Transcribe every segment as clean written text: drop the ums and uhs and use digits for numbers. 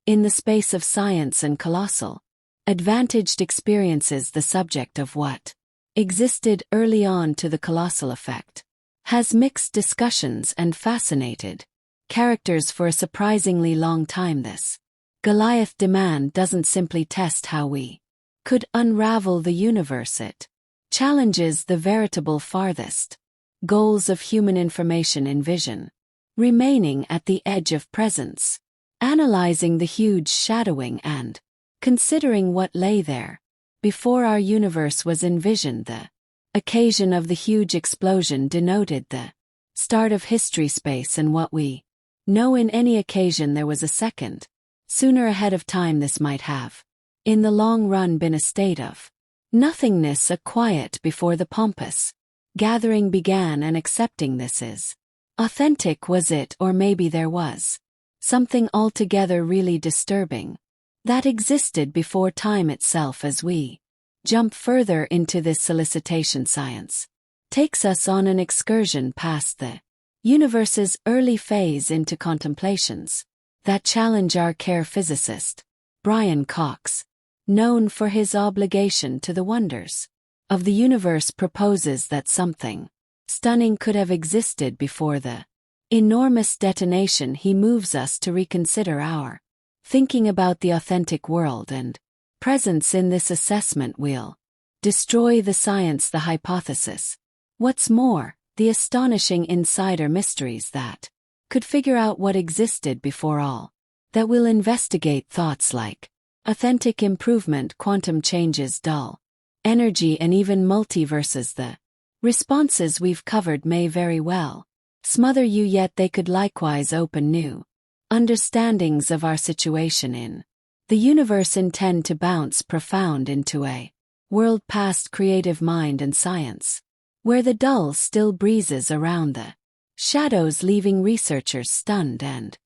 in the space of science and colossal, advantaged experiences the subject of what existed early on to the colossal effect, has mixed discussions and fascinated characters for a surprisingly long time. This Goliath demand doesn't simply test how we could unravel the universe, it challenges the veritable farthest goals of human information in vision, remaining at the edge of presence, analyzing the huge shadowing and considering what lay there before our universe was envisioned. The occasion of the huge explosion denoted the start of history space, and what we know in any occasion there was a second sooner ahead of time. This might have in the long run been a state of nothingness, a quiet before the pompous gathering began, and accepting this is authentic. Was it, or maybe there was something altogether really disturbing that existed before time itself? As we jump further into this solicitation, science takes us on an excursion past the universe's early phase into contemplations that challenge our care. Physicist Brian Cox, known for his obligation to the wonders of the universe, proposes that something stunning could have existed before the enormous detonation. He moves us to reconsider our thinking about the authentic world and presence in this assessment. Will destroy the science, the hypothesis. What's more, the astonishing insider mysteries that could figure out what existed before all. That will investigate thoughts like authentic improvement, quantum changes, dull energy, and even multiverses. The responses we've covered may very well smother you, yet they could likewise open new understandings of our situation in the universe, intend to bounce profound into a world past creative mind and science, where the dull still breezes around the shadows, leaving researchers stunned and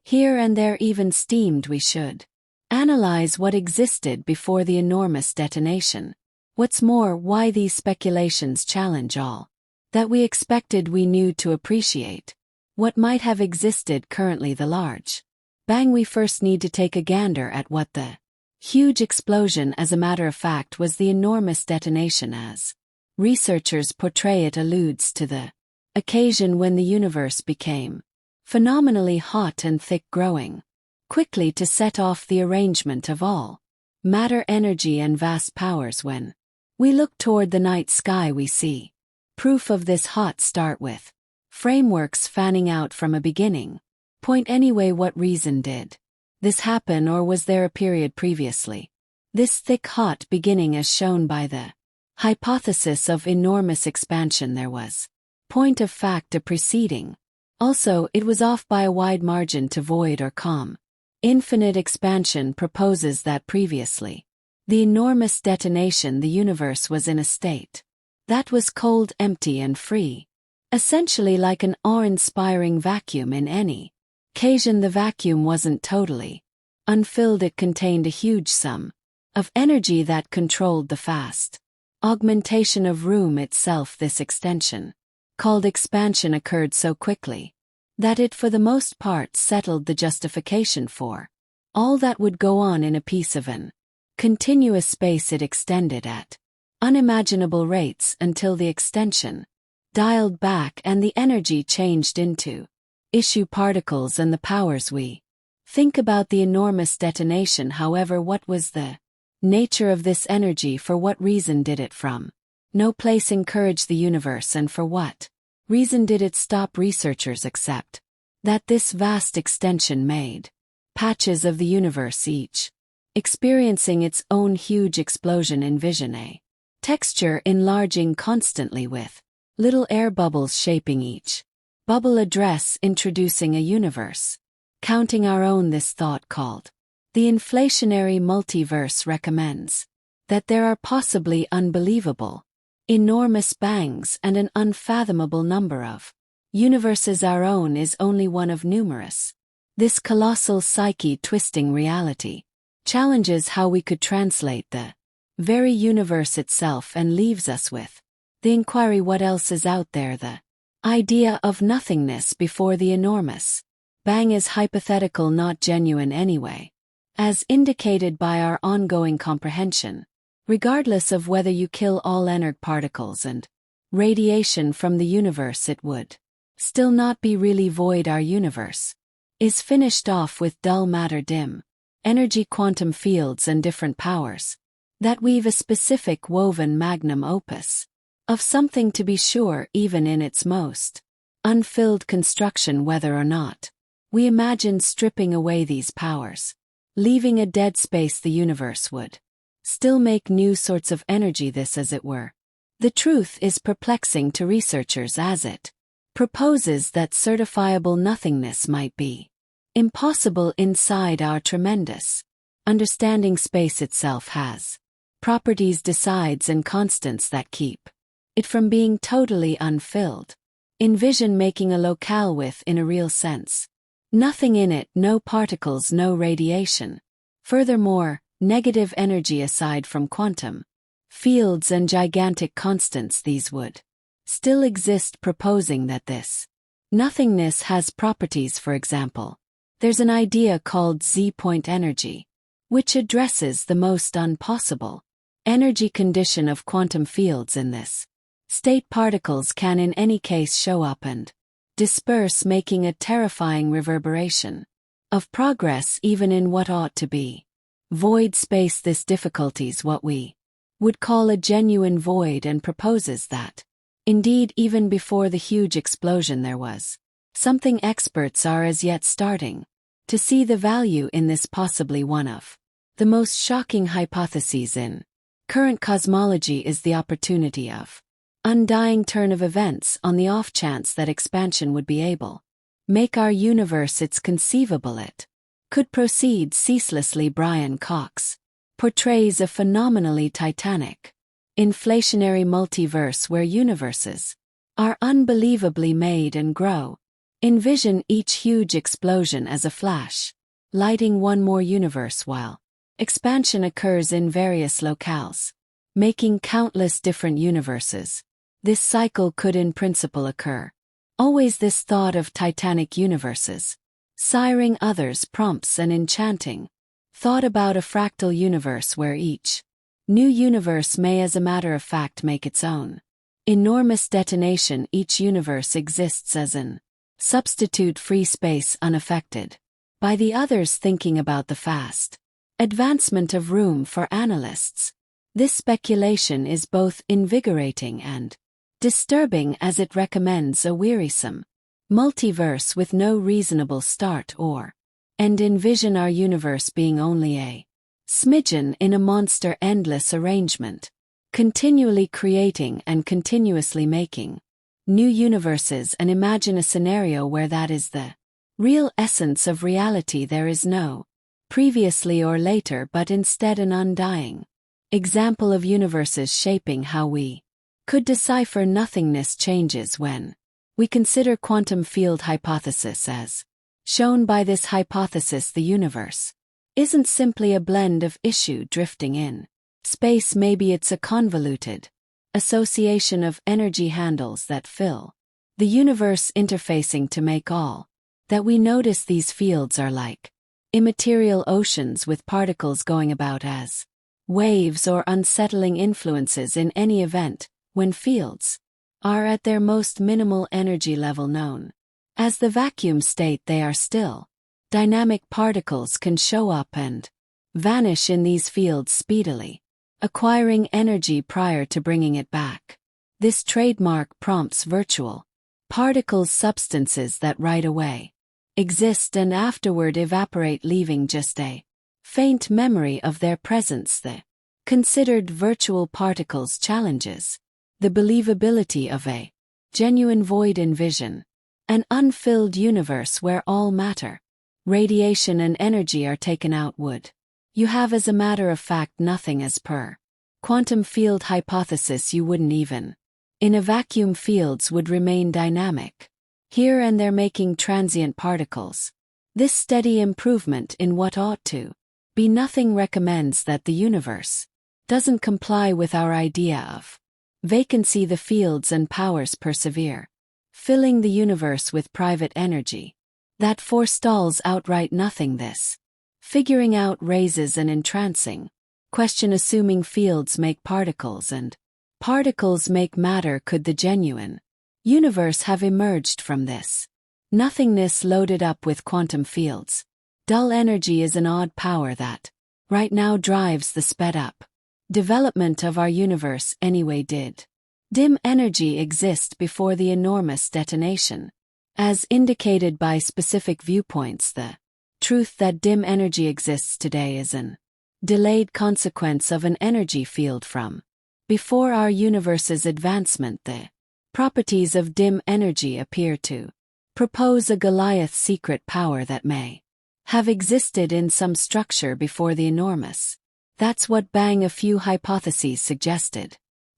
here and there even steamed. We should analyze what existed before the enormous detonation. What's more, why these speculations challenge all that we expected we knew to appreciate what might have existed currently. The large bang. We first need to take a gander at what the huge explosion, as a matter of fact, was. The enormous detonation, as researchers portray it, alludes to the occasion when the universe became phenomenally hot and thick, growing quickly to set off the arrangement of all matter, energy, and vast powers. When we look toward the night sky, we see proof of this hot start, with frameworks fanning out from a beginning point. Anyway, what reason did this happen, or was there a period previously? This thick hot beginning, as shown by the hypothesis of enormous expansion, there was point of fact a preceding. Also, it was off by a wide margin to void or calm. Infinite expansion proposes that previously the enormous detonation, the universe was in a state that was cold, empty, and free, essentially like an awe-inspiring vacuum. In any occasion, the vacuum wasn't totally unfilled. It contained a huge sum of energy that controlled the fast augmentation of room itself. This extension, called expansion, occurred so quickly that it for the most part settled the justification for all that would go on in a piece of an continuous space. It extended at unimaginable rates until the extension dialed back and the energy changed into issue particles and the powers. We think about the enormous detonation. However, what was the nature of this energy? For what reason did it from no place encourage the universe, and for what reason did it stop researchers? Accept that this vast extension made patches of the universe, each experiencing its own huge explosion. Envision a texture enlarging constantly, with little air bubbles shaping each bubble address, introducing a universe counting our own. This thought, called the inflationary multiverse, recommends that there are possibly unbelievable enormous bangs and an unfathomable number of universes. Our own is only one of numerous. This colossal psyche-twisting reality challenges how we could translate the very universe itself, and leaves us with the inquiry, what else is out there? The idea of nothingness before the enormous Bang is hypothetical, not genuine anyway. As indicated by our ongoing comprehension, regardless of whether you kill all energ particles and radiation from the universe, it would still not be really void. Our universe is finished off with dull matter, dim energy, quantum fields, and different powers that weave a specific woven magnum opus of something, to be sure, even in its most unfilled construction. Whether or not we imagine stripping away these powers, leaving a dead space, the universe would still make new sorts of energy. This, as it were, the truth is perplexing to researchers, as it proposes that certifiable nothingness might be impossible inside our tremendous understanding. Space itself has properties, decides, and constants that keep it from being totally unfilled. Envision making a locale with, in a real sense, nothing in it, no particles, no radiation. Furthermore, negative energy aside from quantum fields and gigantic constants, these would still exist, proposing that this nothingness has properties. For example, there's an idea called Z-point energy, which addresses the most impossible energy condition of quantum fields. In this state, particles can in any case show up and disperse, making a terrifying reverberation of progress even in what ought to be void space. This difficulties what we would call a genuine void, and proposes that, indeed, even before the huge explosion there was something experts are as yet starting to see the value in. This possibly one of the most shocking hypotheses in current cosmology is the opportunity of undying turn of events on the off chance that expansion would be able make our universe its conceivable. It could proceed ceaselessly. Brian Cox portrays a phenomenally titanic, inflationary multiverse where universes are unbelievably made and grow. Envision each huge explosion as a flash, lighting one more universe while expansion occurs in various locales, making countless different universes. This cycle could in principle occur. Always this thought of titanic universes siring others prompts an enchanting thought about a fractal universe where each new universe may, as a matter of fact, make its own enormous detonation. Each universe exists as an substitute free space, unaffected by the others, thinking about the fast advancement of room for analysts. This speculation is both invigorating and disturbing, as it recommends a wearisome multiverse with no reasonable start or end. Envision our universe being only a smidgen in a monster endless arrangement, continually creating and continuously making new universes, and imagine a scenario where that is the real essence of reality. There is no previously or later, but instead an undying example of universes shaping how we could decipher nothingness. Changes when we consider quantum field hypothesis. As shown by this hypothesis, the universe isn't simply a blend of issue drifting in space. Maybe it's a convoluted association of energy handles that fill the universe, interfacing to make all that we notice. These fields are like immaterial oceans with particles going about as waves or unsettling influences. In any event, when fields are at their most minimal energy level, known as the vacuum state, they are still dynamic. Particles can show up and vanish in these fields speedily, acquiring energy prior to bringing it back. This trademark prompts virtual particles, substances that right away exist and afterward evaporate, leaving just a faint memory of their presence. The considered virtual particles challenges the believability of a genuine void. Envision an unfilled universe where all matter, radiation, and energy are taken out. Would you have, as a matter of fact, nothing? As per quantum field hypothesis, you wouldn't even in a vacuum. Fields would remain dynamic here and there, making transient particles. This steady improvement in what ought to be nothing recommends that the universe doesn't comply with our idea of vacancy. The fields and powers persevere, filling the universe with private energy, that forestalls outright nothingness. Figuring out raises an entrancing question, assuming fields make particles and particles make matter. Could the genuine universe have emerged from this nothingness loaded up with quantum fields? Dull energy is an odd power that, right now, drives the sped-up development of our universe. Anyway, did dim energy exist before the enormous detonation? As indicated by specific viewpoints, the truth that dim energy exists today is an delayed consequence of an energy field from before our universe's advancement. The properties of dim energy appear to propose a Goliath secret power that may have existed in some structure before the enormous. That's what Bang. A few hypotheses suggested.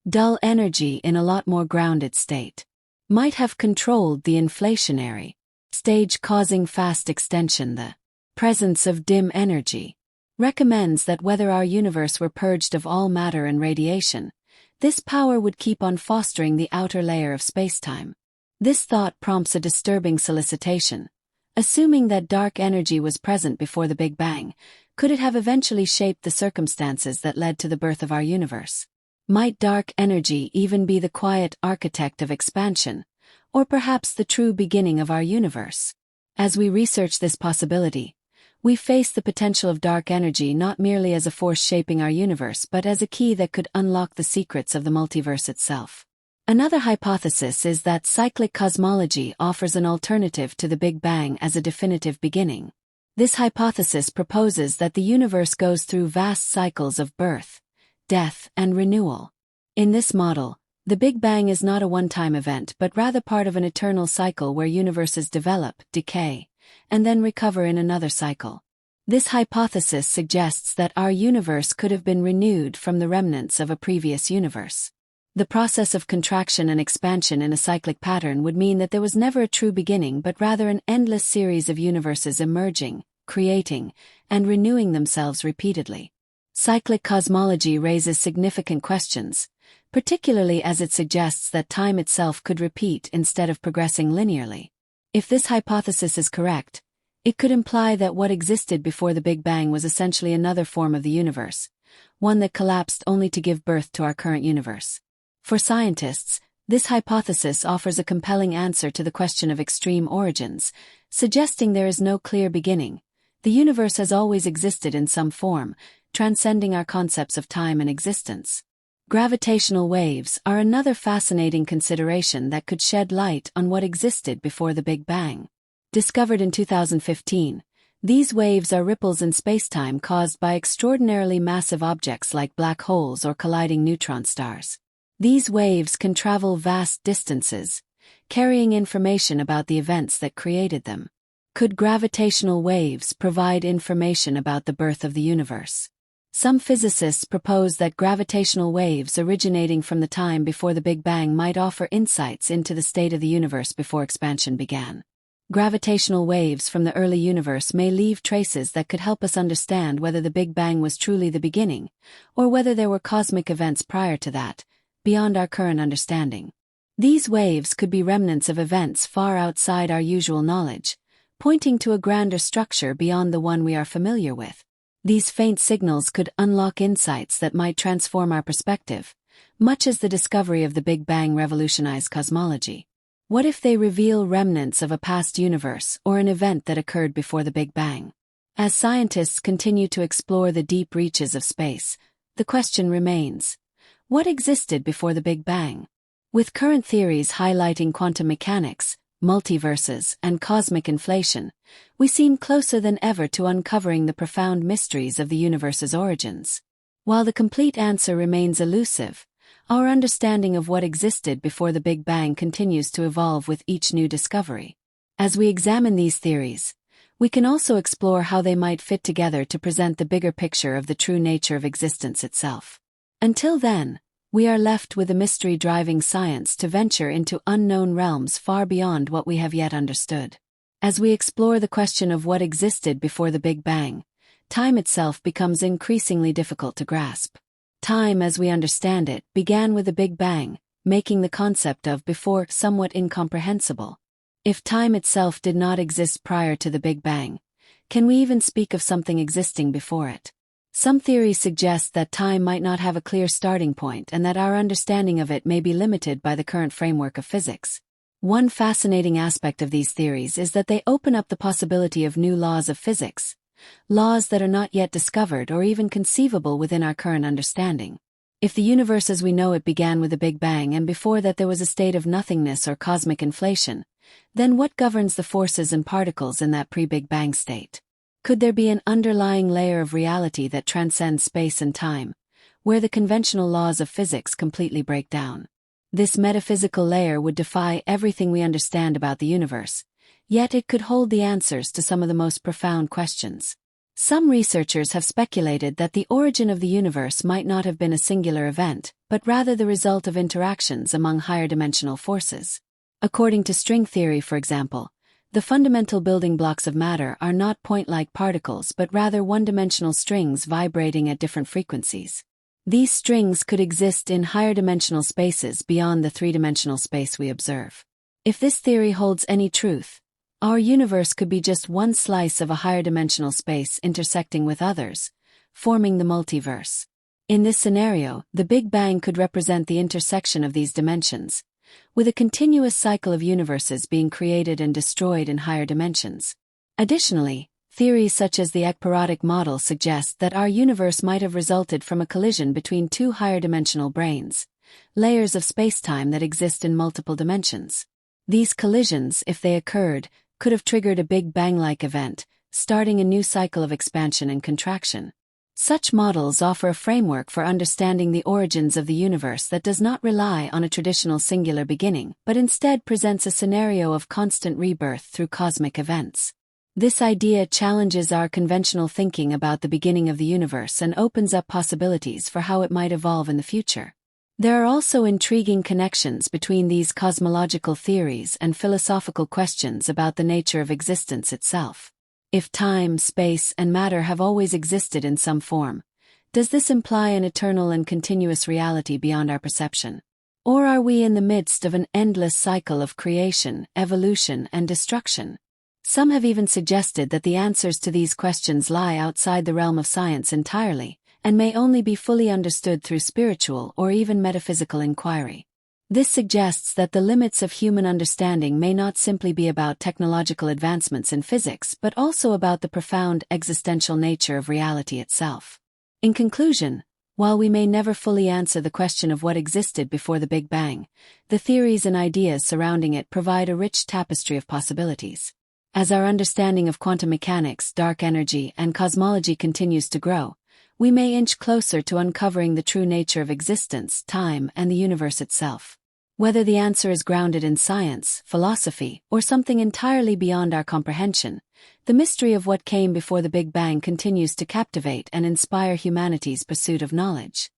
Dull energy in a lot more grounded state might have controlled the inflationary stage, causing fast extension. The presence of dim energy recommends that whether our universe were purged of all matter and radiation, this power would keep on fostering the outer layer of spacetime. This thought prompts a disturbing solicitation. Assuming that dark energy was present before the Big Bang, could it have eventually shaped the circumstances that led to the birth of our universe? Might dark energy even be the quiet architect of expansion, or perhaps the true beginning of our universe? As we research this possibility, we face the potential of dark energy not merely as a force shaping our universe but as a key that could unlock the secrets of the multiverse itself. Another hypothesis is that cyclic cosmology offers an alternative to the Big Bang as a definitive beginning. This hypothesis proposes that the universe goes through vast cycles of birth, death, and renewal. In this model, the Big Bang is not a one-time event but rather part of an eternal cycle where universes develop, decay, and then recover in another cycle. This hypothesis suggests that our universe could have been renewed from the remnants of a previous universe. The process of contraction and expansion in a cyclic pattern would mean that there was never a true beginning but rather an endless series of universes emerging, creating, and renewing themselves repeatedly. Cyclic cosmology raises significant questions, particularly as it suggests that time itself could repeat instead of progressing linearly. If this hypothesis is correct, it could imply that what existed before the Big Bang was essentially another form of the universe, one that collapsed only to give birth to our current universe. For scientists, this hypothesis offers a compelling answer to the question of extreme origins, suggesting there is no clear beginning. The universe has always existed in some form, transcending our concepts of time and existence. Gravitational waves are another fascinating consideration that could shed light on what existed before the Big Bang. Discovered in 2015, these waves are ripples in spacetime caused by extraordinarily massive objects like black holes or colliding neutron stars. These waves can travel vast distances, carrying information about the events that created them. Could gravitational waves provide information about the birth of the universe? Some physicists propose that gravitational waves originating from the time before the Big Bang might offer insights into the state of the universe before expansion began. Gravitational waves from the early universe may leave traces that could help us understand whether the Big Bang was truly the beginning, or whether there were cosmic events prior to that, beyond our current understanding. These waves could be remnants of events far outside our usual knowledge, pointing to a grander structure beyond the one we are familiar with. These faint signals could unlock insights that might transform our perspective, much as the discovery of the Big Bang revolutionized cosmology. What if they reveal remnants of a past universe or an event that occurred before the Big Bang? As scientists continue to explore the deep reaches of space, the question remains: what existed before the Big Bang? With current theories highlighting quantum mechanics, multiverses, and cosmic inflation, we seem closer than ever to uncovering the profound mysteries of the universe's origins. While the complete answer remains elusive, our understanding of what existed before the Big Bang continues to evolve with each new discovery. As we examine these theories, we can also explore how they might fit together to present the bigger picture of the true nature of existence itself. Until then, we are left with a mystery driving science to venture into unknown realms far beyond what we have yet understood. As we explore the question of what existed before the Big Bang, time itself becomes increasingly difficult to grasp. Time as we understand it began with the Big Bang, making the concept of before somewhat incomprehensible. If time itself did not exist prior to the Big Bang, can we even speak of something existing before it? Some theories suggest that time might not have a clear starting point and that our understanding of it may be limited by the current framework of physics. One fascinating aspect of these theories is that they open up the possibility of new laws of physics, laws that are not yet discovered or even conceivable within our current understanding. If the universe as we know it began with a Big Bang and before that there was a state of nothingness or cosmic inflation, then what governs the forces and particles in that pre-Big Bang state? Could there be an underlying layer of reality that transcends space and time, where the conventional laws of physics completely break down? This metaphysical layer would defy everything we understand about the universe, yet it could hold the answers to some of the most profound questions. Some researchers have speculated that the origin of the universe might not have been a singular event, but rather the result of interactions among higher dimensional forces. According to string theory, for example, the fundamental building blocks of matter are not point-like particles but rather one-dimensional strings vibrating at different frequencies. These strings could exist in higher dimensional spaces beyond the three-dimensional space we observe. If this theory holds any truth, our universe could be just one slice of a higher dimensional space intersecting with others, forming the multiverse. In this scenario, the Big Bang could represent the intersection of these dimensions, with a continuous cycle of universes being created and destroyed in higher dimensions. Additionally, theories such as the ekpyrotic model suggest that our universe might have resulted from a collision between two higher dimensional branes, layers of spacetime that exist in multiple dimensions. These collisions, if they occurred, could have triggered a Big Bang-like event, starting a new cycle of expansion and contraction. Such models offer a framework for understanding the origins of the universe that does not rely on a traditional singular beginning, but instead presents a scenario of constant rebirth through cosmic events. This idea challenges our conventional thinking about the beginning of the universe and opens up possibilities for how it might evolve in the future. There are also intriguing connections between these cosmological theories and philosophical questions about the nature of existence itself. If time, space, and matter have always existed in some form, does this imply an eternal and continuous reality beyond our perception? Or are we in the midst of an endless cycle of creation, evolution, and destruction? Some have even suggested that the answers to these questions lie outside the realm of science entirely, and may only be fully understood through spiritual or even metaphysical inquiry. This suggests that the limits of human understanding may not simply be about technological advancements in physics but also about the profound existential nature of reality itself. In conclusion, while we may never fully answer the question of what existed before the Big Bang, the theories and ideas surrounding it provide a rich tapestry of possibilities. As our understanding of quantum mechanics, dark energy, and cosmology continues to grow, we may inch closer to uncovering the true nature of existence, time, and the universe itself. Whether the answer is grounded in science, philosophy, or something entirely beyond our comprehension, the mystery of what came before the Big Bang continues to captivate and inspire humanity's pursuit of knowledge.